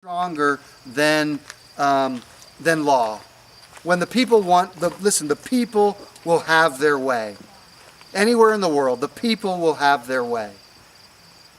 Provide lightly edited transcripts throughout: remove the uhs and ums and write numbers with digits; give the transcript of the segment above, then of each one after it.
stronger than law. When the people the people will have their way. Anywhere in the world, the people will have their way.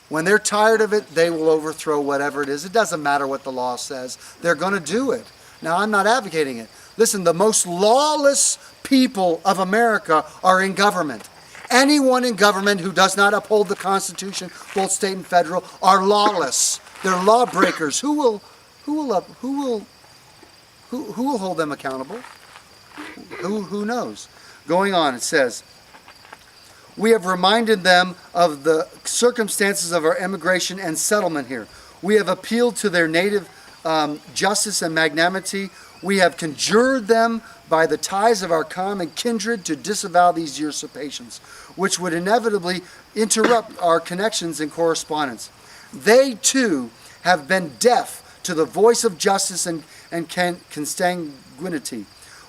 When they're tired of it, they will overthrow whatever it is. It doesn't matter what the law says. They're going to do it. Now, I'm not advocating it. Listen, the most lawless people of America are in government. Anyone in government who does not uphold the Constitution, both state and federal, are lawless. They're lawbreakers. Who will hold them accountable? Who knows? Going on, it says, we have reminded them of the circumstances of our immigration and settlement here. We have appealed to their native justice and magnanimity. We have conjured them by the ties of our common kindred to disavow these usurpations, which would inevitably interrupt our connections and correspondence. They, too, have been deaf to the voice of justice and consanguinity.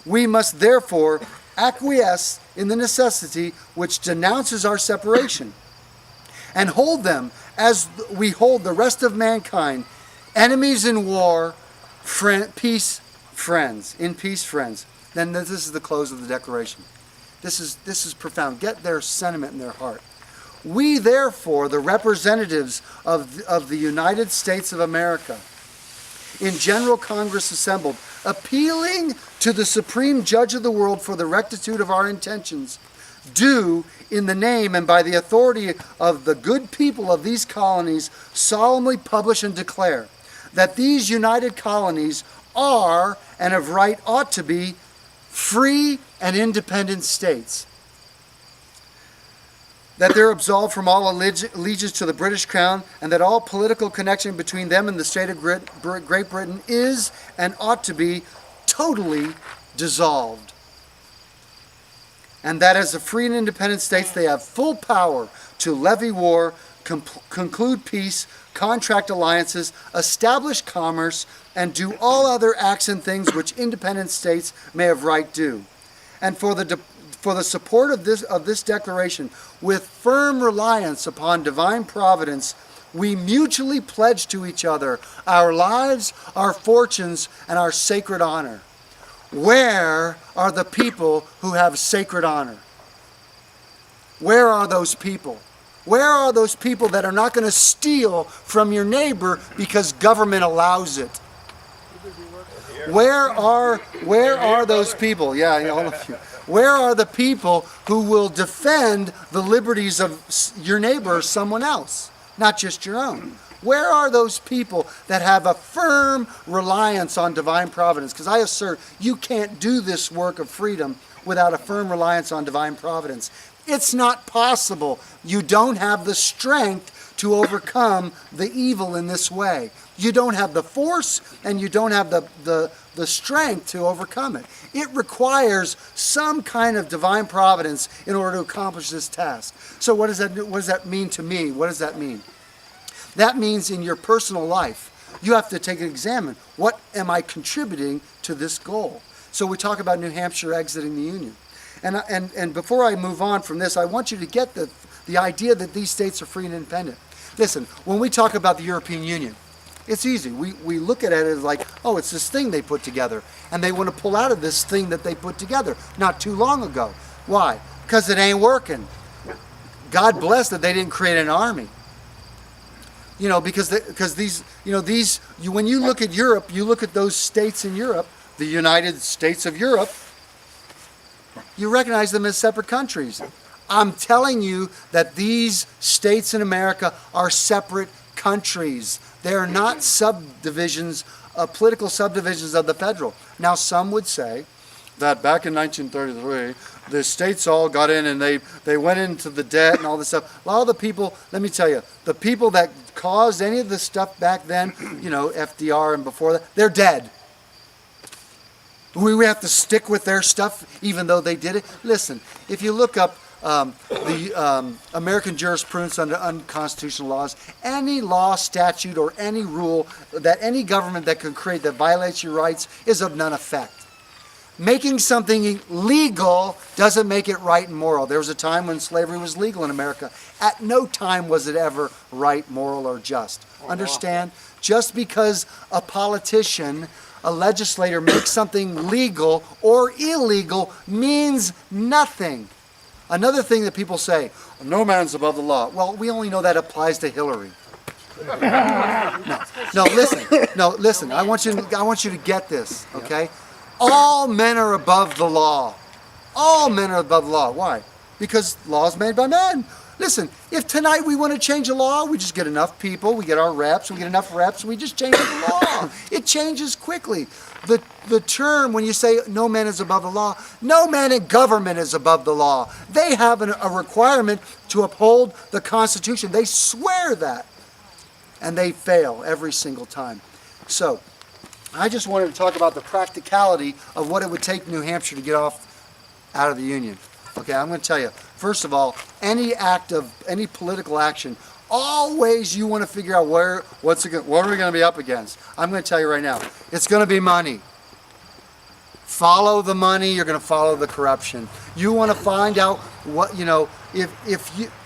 We must therefore acquiesce in the necessity which denounces our separation, and hold them as we hold the rest of mankind, enemies in war, peace friends. Then this is the close of the declaration. This is profound. Get their sentiment in their heart. We therefore, the representatives of the United States of America, in General Congress assembled, appealing to the Supreme Judge of the world for the rectitude of our intentions, do, in the name and by the authority of the good people of these colonies, solemnly publish and declare that these united colonies are, and of right ought to be, free and independent states. That they're absolved from all allegiance to the British Crown, and that all political connection between them and the state of Great Britain is and ought to be totally dissolved. And that as a free and independent states, they have full power to levy war, conclude peace, contract alliances, establish commerce, and do all other acts and things which independent states may have right do. And for the support of this declaration, with firm reliance upon divine providence, we mutually pledge to each other our lives, our fortunes, and our sacred honor. Where are the people who have sacred honor? Where are those people? Where are those people that are not going to steal from your neighbor because government allows it? Where are those people? Yeah, all of you. Where are the people who will defend the liberties of your neighbor or someone else, not just your own? Where are those people that have a firm reliance on divine providence? Because I assert you can't do this work of freedom without a firm reliance on divine providence. It's not possible. You don't have the strength to overcome the evil in this way. You don't have the force, and you don't have the strength to overcome it. It requires some kind of divine providence in order to accomplish this task. So what does that mean to me? What does that mean? That means in your personal life, you have to take and examine, what am I contributing to this goal? So we talk about New Hampshire exiting the Union. And before I move on from this, I want you to get the idea that these states are free and independent. Listen, when we talk about the European Union, it's easy. We look at it as like, oh, it's this thing they put together. And they want to pull out of this thing that they put together not too long ago. Why? Because it ain't working. God bless that they didn't create an army. You know, because when you look at Europe, you look at those states in Europe, the United States of Europe, you recognize them as separate countries. I'm telling you that these states in America are separate countries. They are not subdivisions, political subdivisions of the federal. Now, some would say that back in 1933, the states all got in and they went into the debt and all this stuff. A lot of the people, let me tell you, the people that caused any of this stuff back then, you know, FDR and before that, they're dead. We have to stick with their stuff even though they did it. Listen, if you look up the American jurisprudence under unconstitutional laws, any law, statute, or any rule that any government that can create that violates your rights is of none effect. Making something legal doesn't make it right and moral. There was a time when slavery was legal in America. At no time was it ever right, moral, or just. Understand? just because a politician, a legislator makes something legal or illegal means nothing. Another thing that people say, no man's above the law. Well, we only know that applies to Hillary. No, listen. I want you to get this, okay? All men are above the law. All men are above the law. Why? Because law is made by men. Listen, if tonight we want to change a law, we just get enough people, we get our reps, we get enough reps, we just change the law. It changes quickly. The term, when you say no man is above the law, no man in government is above the law. They have a requirement to uphold the Constitution. They swear that. And they fail every single time. So, I just wanted to talk about the practicality of what it would take New Hampshire to get out of the Union. Okay, I'm going to tell you, first of all, any political action, always you want to figure out what are we going to be up against. I'm going to tell you right now, it's going to be money. Follow the money, you're going to follow the corruption. You want to find out what,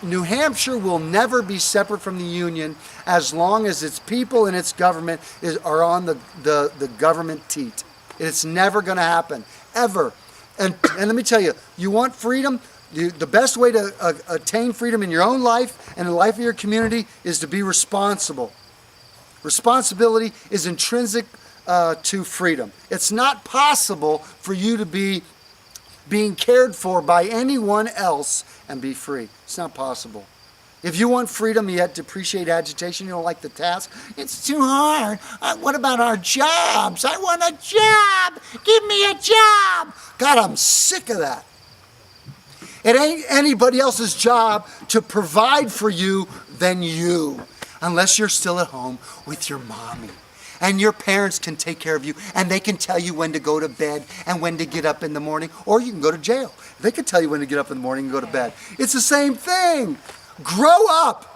New Hampshire will never be separate from the Union as long as its people and its government are on the government teat. It's never going to happen, ever. And let me tell you, you want freedom? The best way to attain freedom in your own life and the life of your community is to be responsible. Responsibility is intrinsic to freedom. It's not possible for you to be being cared for by anyone else and be free. It's not possible. If you want freedom yet depreciate agitation, you don't like the task, it's too hard. What about our jobs? I want a job. Give me a job. God, I'm sick of that. It ain't anybody else's job to provide for you than you, unless you're still at home with your mommy. And your parents can take care of you, and they can tell you when to go to bed and when to get up in the morning, or you can go to jail. They can tell you when to get up in the morning and go to bed. It's the same thing. Grow up.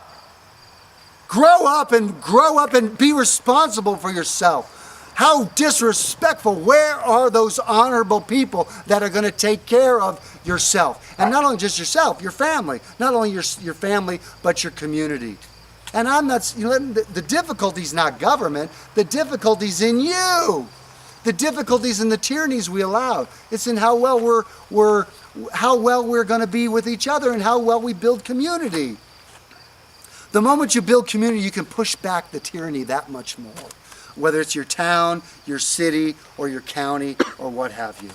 Grow up and be responsible for yourself. How disrespectful. Where are those honorable people that are going to take care of yourself? And not only just yourself, your family. Not only your family, but your community. And I'm not, the difficulty's not government. The difficulty's in you. The difficulty's in the tyrannies we allow. It's in how well we're going to be with each other and how well we build community. The moment you build community, you can push back the tyranny that much more. Whether it's your town, your city, or your county, or what have you.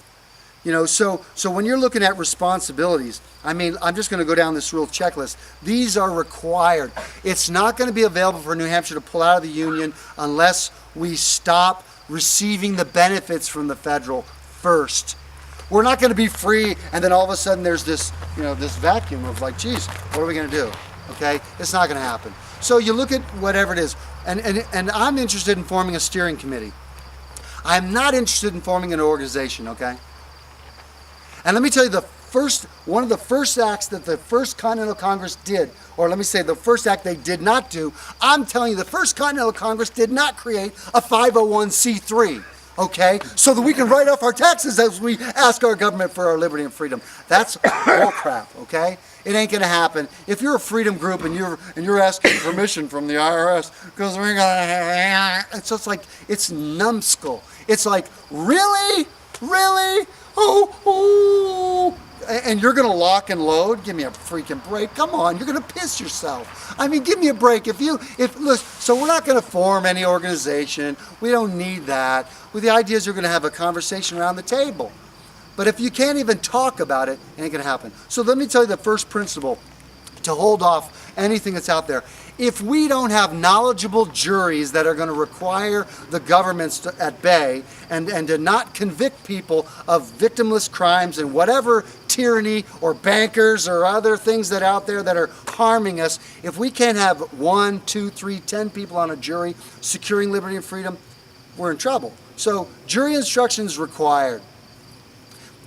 So when you're looking at responsibilities, I'm just going to go down this real checklist. These are required. It's not going to be available for New Hampshire to pull out of the Union unless we stop receiving the benefits from the federal first. We're not going to be free, and then all of a sudden there's this vacuum of like, geez, what are we going to do? Okay, it's not going to happen. So you look at whatever it is, and I'm interested in forming a steering committee. I'm not interested in forming an organization. Okay. And let me tell you, one of the first acts that the First Continental Congress did, or let me say the first act they did not do, I'm telling you, the First Continental Congress did not create a 501c3, okay? So that we can write off our taxes as we ask our government for our liberty and freedom. That's bull crap, okay? It ain't gonna happen. If you're a freedom group and you're asking permission from the IRS, because we're gonna, it's just like, it's numbskull. It's like, really? Really? Oh, and you're going to lock and load? Give me a freaking break. Come on, you're going to piss yourself. Give me a break. Look, so we're not going to form any organization. We don't need that. Well, the idea is you're going to have a conversation around the table. But if you can't even talk about it, it ain't going to happen. So let me tell you the first principle to hold off anything that's out there. If we don't have knowledgeable juries that are going to require the governments at bay and to not convict people of victimless crimes and whatever tyranny or bankers or other things that are out there that are harming us, if we can't have 1, 2, 3, 10 people on a jury securing liberty and freedom, we're in trouble. So jury instruction is required.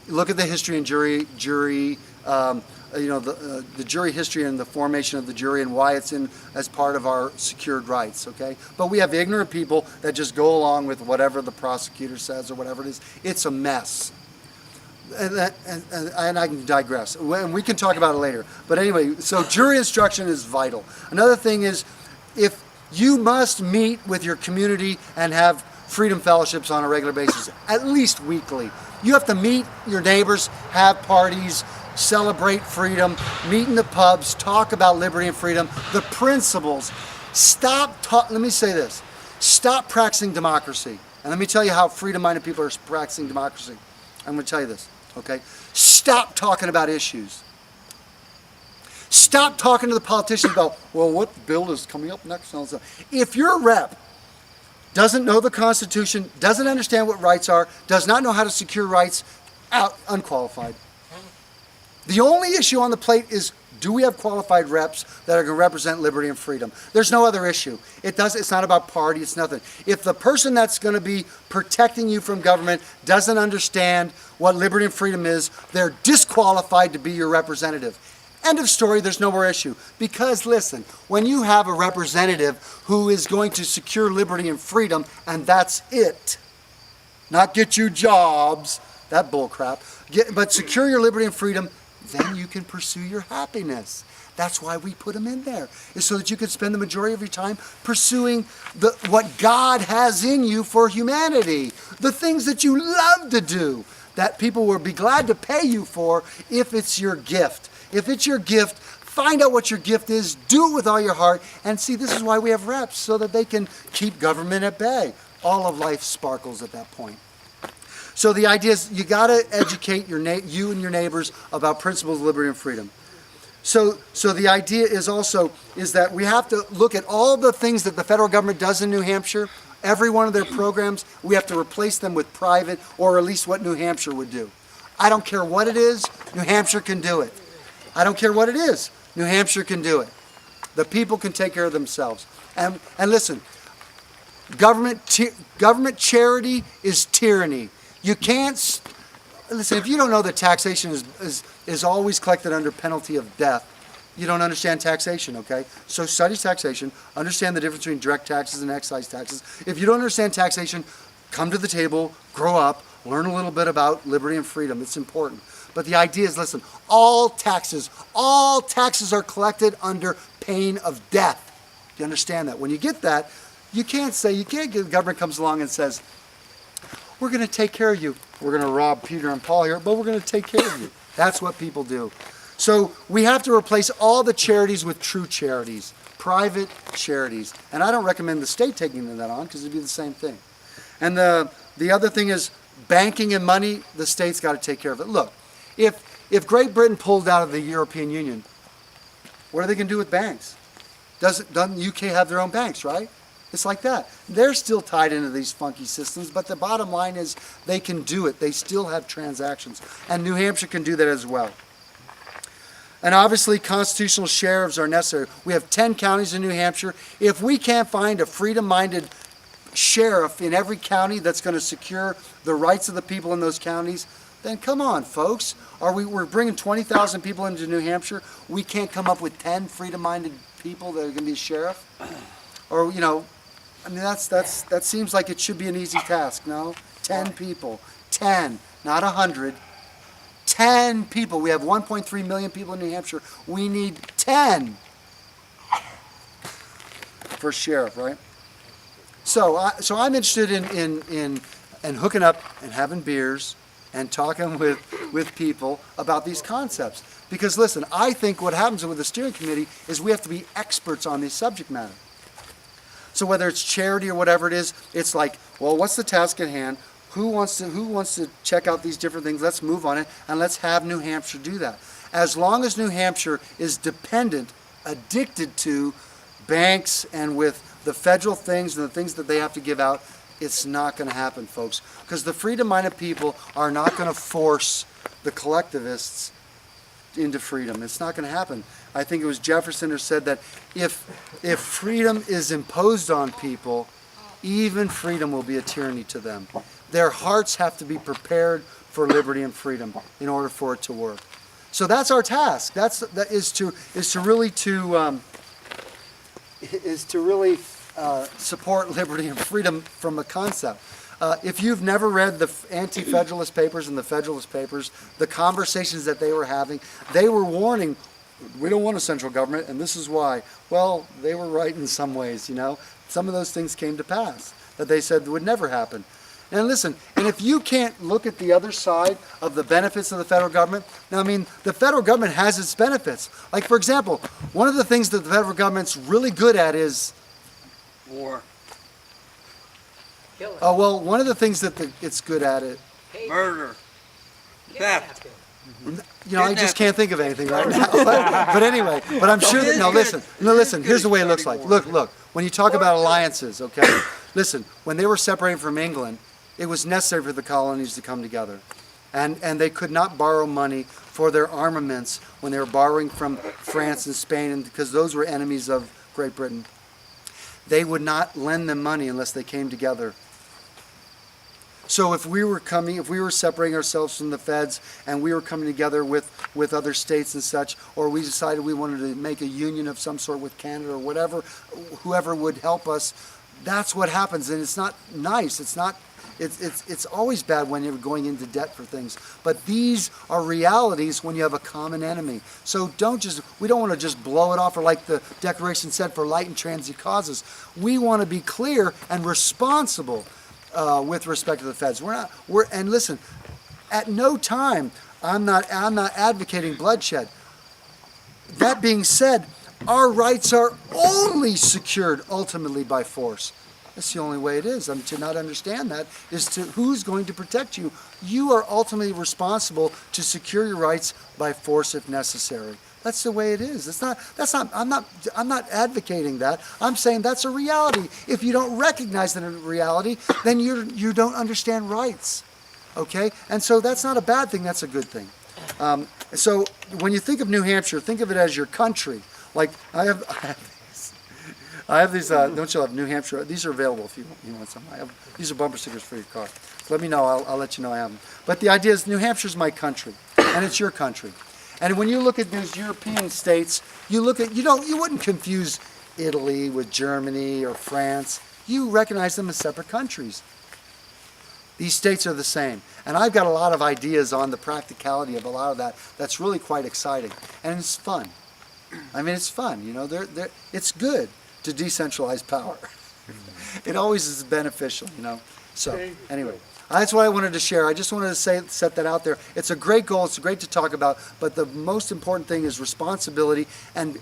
Look at the history and jury the jury history and the formation of the jury and why it's in as part of our secured rights, okay? But we have ignorant people that just go along with whatever the prosecutor says or whatever it is. It's a mess. And I can digress. And we can talk about it later. But anyway, so jury instruction is vital. Another thing is, if You must meet with your community and have freedom fellowships on a regular basis, at least weekly. You have to meet your neighbors, have parties, celebrate freedom, meet in the pubs, talk about liberty and freedom, the principles. Let me say this. Stop practicing democracy. And let me tell you how freedom-minded people are practicing democracy. I'm going to tell you this, okay? Stop talking about issues. Stop talking to the politicians about, well, what bill is coming up next? If your rep doesn't know the Constitution, doesn't understand what rights are, does not know how to secure rights, unqualified. The only issue on the plate is, do we have qualified reps that are going to represent liberty and freedom? There's no other issue. It's not about party, it's nothing. If the person that's going to be protecting you from government doesn't understand what liberty and freedom is, they're disqualified to be your representative. End of story, there's no more issue. Because listen, when you have a representative who is going to secure liberty and freedom, and that's it, not get you jobs, that bull crap, but secure your liberty and freedom, then you can pursue your happiness. That's why we put them in there, is so that you can spend the majority of your time pursuing what God has in you for humanity, the things that you love to do, that people will be glad to pay you for if it's your gift. If it's your gift, find out what your gift is, do it with all your heart, and see, this is why we have reps, so that they can keep government at bay. All of life sparkles at that point. So the idea is you got to educate you and your neighbors about principles of liberty and freedom. So the idea is that we have to look at all the things that the federal government does in New Hampshire. Every one of their programs, we have to replace them with private, or at least what New Hampshire would do. I don't care what it is, New Hampshire can do it. I don't care what it is, New Hampshire can do it. The people can take care of themselves. And listen, government charity is tyranny. You can't, listen, if you don't know that taxation is always collected under penalty of death, you don't understand taxation, okay? So study taxation, understand the difference between direct taxes and excise taxes. If you don't understand taxation, come to the table, grow up, learn a little bit about liberty and freedom. It's important. But the idea is, listen, all taxes are collected under pain of death. You understand that? When you get that, you can't get the government comes along and says, we're going to take care of you. We're going to rob Peter and Paul here, but we're going to take care of you. That's what people do. So we have to replace all the charities with true charities, private charities. And I don't recommend the state taking that on, because it'd be the same thing. And the other thing is banking and money, the state's got to take care of it. Look, if Great Britain pulled out of the European Union, what are they going to do with banks? Doesn't the UK have their own banks, right? It's like that. They're still tied into these funky systems, but the bottom line is they can do it. They still have transactions. And New Hampshire can do that as well. And obviously, constitutional sheriffs are necessary. We have 10 counties in New Hampshire. If we can't find a freedom-minded sheriff in every county that's going to secure the rights of the people in those counties, then come on, folks. We're bringing 20,000 people into New Hampshire. We can't come up with 10 freedom-minded people that are going to be sheriff? Or, that seems like it should be an easy task, no? 10 people. 10, not 100. 10 people. We have 1.3 million people in New Hampshire. We need 10 for sheriff, right? So I'm interested in hooking up and having beers and talking with people about these concepts. Because listen, I think what happens with the steering committee is we have to be experts on this subject matter. So whether it's charity or whatever it is, it's like, well, what's the task at hand? Who wants to check out these different things? Let's move on it, and let's have New Hampshire do that. As long as New Hampshire is addicted to banks and with the federal things and the things that they have to give out, it's not going to happen, folks. Because the freedom-minded people are not going to force the collectivists into freedom. It's not going to happen. I think it was Jefferson who said that if freedom is imposed on people, even freedom will be a tyranny to them. Their hearts have to be prepared for liberty and freedom in order for it to work. So that's our task. That is to really support liberty and freedom from a concept. If you've never read the Anti-Federalist Papers and the Federalist Papers, the conversations that they were having, they were warning we don't want a central government, and this is why. Well, they were right in some ways, you know. Some of those things came to pass that they said would never happen. And listen, and if you can't look at the other side of the benefits of the federal government, now I mean, the federal government has its benefits. Like, for example, one of the things that the federal government's really good at is War. Killing. oh well, one of the things that it's good at it. Murder. Theft. You know, I just can't think of anything right now. But anyway, but I'm sure that, no, listen, here's the way it looks like. Look, when you talk about alliances, okay, listen, when they were separating from England, it was necessary for the colonies to come together. And they could not borrow money for their armaments when they were borrowing from France and Spain, and because those were enemies of Great Britain. They would not lend them money unless they came together. So if we were separating ourselves from the feds and we were coming together with other states and such, or we decided we wanted to make a union of some sort with Canada or whatever, whoever would help us, that's what happens. And it's not nice. It's always bad when you're going into debt for things. But these are realities when you have a common enemy. So we don't want to just blow it off, or like the Declaration said, for light and transient causes. We want to be clear and responsible with respect to the feds. And listen, at no time, I'm not advocating bloodshed. That being said, our rights are only secured ultimately by force. That's the only way it is. To not understand that is to who's going to protect you. You are ultimately responsible to secure your rights by force if necessary. That's the way it is. I'm not advocating that. I'm saying that's a reality. If you don't recognize that reality, then you don't understand rights. Okay? And so that's not a bad thing, that's a good thing. So when you think of New Hampshire, think of it as your country. Like I have these, don't you have New Hampshire? These are available if you want some. These are bumper stickers for your car. So let me know, I'll let you know I have them. But the idea is New Hampshire's my country, and it's your country. And when you look at those European states, you wouldn't confuse Italy with Germany or France. You recognize them as separate countries. These states are the same. And I've got a lot of ideas on the practicality of a lot of that. That's really quite exciting. And it's fun. I mean, it's fun, you know, it's good to decentralize power. It always is beneficial, you know. So anyway, that's what I wanted to share. I just wanted to set that out there. It's a great goal. It's great to talk about. But the most important thing is responsibility and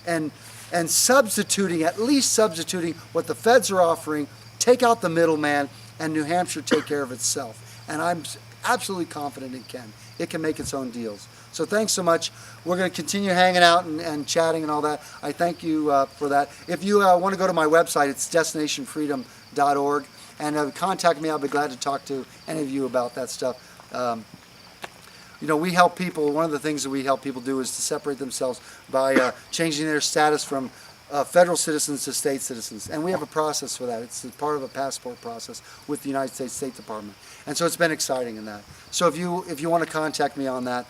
substituting, at least substituting what the feds are offering. Take out the middleman, and New Hampshire take care of itself. And I'm absolutely confident it can. It can make its own deals. So thanks so much. We're going to continue hanging out and chatting and all that. I thank you for that. If you want to go to my website, it's DestinationFreedom.org. And contact me. I'll be glad to talk to any of you about that stuff. You know, we help people. One of the things that we help people do is to separate themselves by changing their status from federal citizens to state citizens. And we have a process for that. It's part of a passport process with the United States State Department. And so it's been exciting in that. So if you want to contact me on that,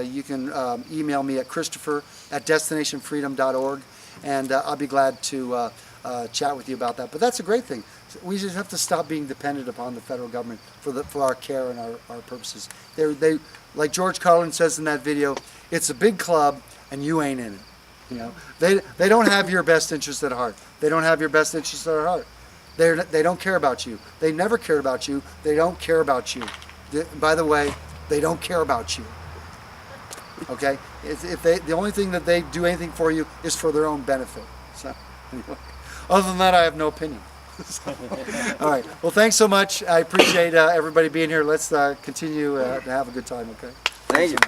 you can email me at Christopher@DestinationFreedom.org, and I'll be glad to chat with you about that. But that's a great thing. We just have to stop being dependent upon the federal government for our care and our purposes. They like George Carlin says in that video, it's a big club and you ain't in it. You know, they don't have your best interest at heart. They don't have your best interest at heart. They don't care about you. They never cared about you. They don't care about you. By the way, they don't care about you. Okay? The only thing that they do anything for you is for their own benefit. So anyway, other than that, I have no opinion. All right. Well, thanks so much. I appreciate everybody being here. Let's continue to have a good time. Okay. Thank you.